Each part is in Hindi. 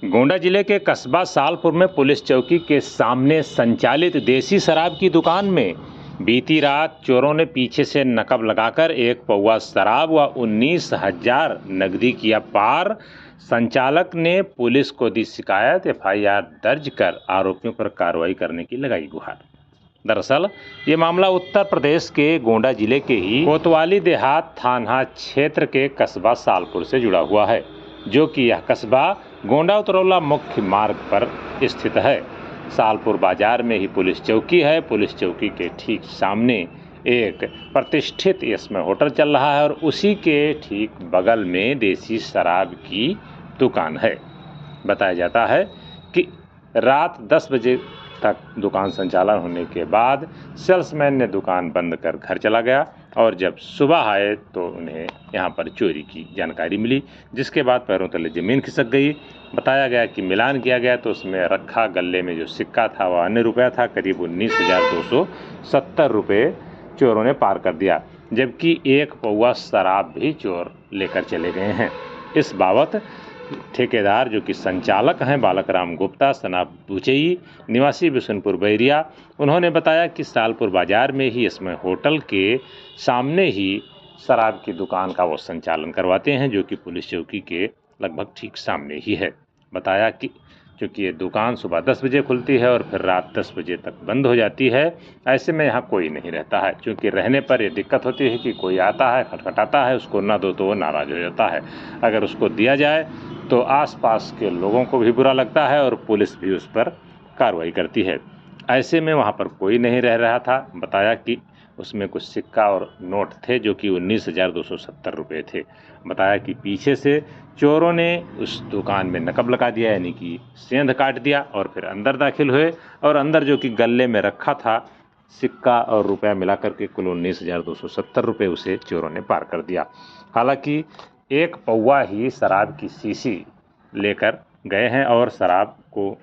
गोंडा जिले के कस्बा सालपुर में पुलिस चौकी के सामने संचालित देसी शराब की दुकान में बीती रात चोरों ने पीछे से नकब लगाकर एक पौवा शराब व 19,000 नकदी किया पार। संचालक ने पुलिस को दी शिकायत। एफआईआर दर्ज कर आरोपियों पर कार्रवाई करने की लगाई गुहार। दरअसल ये मामला उत्तर प्रदेश के गोंडा जिले के ही कोतवाली देहात थाना क्षेत्र के कस्बा सालपुर से जुड़ा हुआ है, जो कि यह कस्बा गोंडा उतरौला मुख्य मार्ग पर स्थित है। सालपुर बाजार में ही पुलिस चौकी है। पुलिस चौकी के ठीक सामने एक प्रतिष्ठित इसमें होटल चल रहा है और उसी के ठीक बगल में देसी शराब की दुकान है। बताया जाता है कि रात 10 बजे तक दुकान संचालन होने के बाद सेल्समैन ने दुकान बंद कर घर चला गया और जब सुबह आए तो उन्हें यहां पर चोरी की जानकारी मिली, जिसके बाद पैरों तले ज़मीन खिसक गई। बताया गया कि मिलान किया गया तो उसमें रखा गले में जो सिक्का था वह अन्य रुपया था। करीब 19,270 रुपये चोरों ने पार कर दिया, जबकि एक पौवा शराब भी चोर लेकर चले गए हैं। इस बाबत ठेकेदार जो कि संचालक हैं बालक राम गुप्ता सनाब बुचई निवासी बिशनपुर बैरिया, उन्होंने बताया कि सालपुर बाजार में ही इसमें होटल के सामने ही शराब की दुकान का वो संचालन करवाते हैं, जो कि पुलिस चौकी के लगभग ठीक सामने ही है। बताया कि चूँकि ये दुकान सुबह 10 बजे खुलती है और फिर रात 10 बजे तक बंद हो जाती है, ऐसे में यहाँ कोई नहीं रहता है। क्योंकि रहने पर ये दिक्कत होती है कि कोई आता है, खटखटाता है, उसको ना दो तो वो नाराज़ हो जाता है। अगर उसको दिया जाए तो आसपास के लोगों को भी बुरा लगता है और पुलिस भी उस पर कार्रवाई करती है। ऐसे में वहाँ पर कोई नहीं रह रहा था। बताया कि उसमें कुछ सिक्का और नोट थे जो कि 19,270 रुपये थे। बताया कि पीछे से चोरों ने उस दुकान में नकब लगा दिया, यानी कि सेंध काट दिया और फिर अंदर दाखिल हुए और अंदर जो कि गले में रखा था सिक्का और रुपया मिला करके कुल 19,270 रुपये उसे चोरों ने पार कर दिया। हालांकि एक पौवा ही शराब की शीशी लेकर गए हैं और शराब को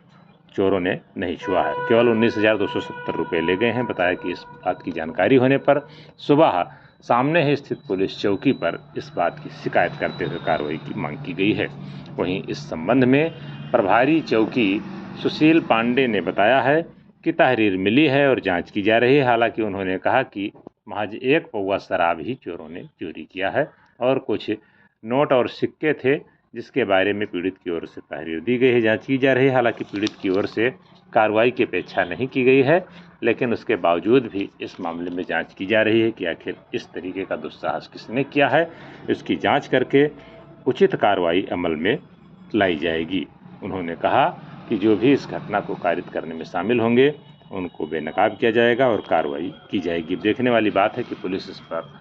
चोरों ने नहीं छुआ है, केवल 19,270 रुपये ले गए हैं। बताया कि इस बात की जानकारी होने पर सुबह सामने ही स्थित पुलिस चौकी पर इस बात की शिकायत करते हुए कार्रवाई की मांग की गई है। वहीं इस संबंध में प्रभारी चौकी सुशील पांडे ने बताया है कि तहरीर मिली है और जांच की जा रही है। हालांकि उन्होंने कहा कि महज एक पौवा शराब ही चोरों ने चोरी किया है और कुछ नोट और सिक्के थे, जिसके बारे में पीड़ित की ओर से तहरीर दी गई है, जांच की जा रही है। हालांकि पीड़ित की ओर से कार्रवाई की अपेक्षा नहीं की गई है, लेकिन उसके बावजूद भी इस मामले में जांच की जा रही है कि आखिर इस तरीके का दुस्साहस किसने किया है। इसकी जांच करके उचित कार्रवाई अमल में लाई जाएगी। उन्होंने कहा कि जो भी इस घटना को कारित करने में शामिल होंगे उनको बेनकाब किया जाएगा और कार्रवाई की जाएगी। देखने वाली बात है कि पुलिस इस पर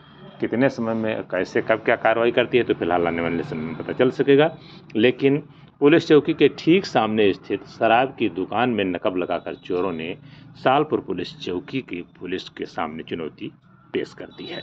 कितने समय में कैसे कब क्या कार्रवाई करती है, तो फिलहाल आने वाले समय में पता चल सकेगा। लेकिन पुलिस चौकी के ठीक सामने स्थित शराब की दुकान में नकब लगाकर चोरों ने सालपुर पुलिस चौकी की पुलिस के सामने चुनौती पेश कर दी है।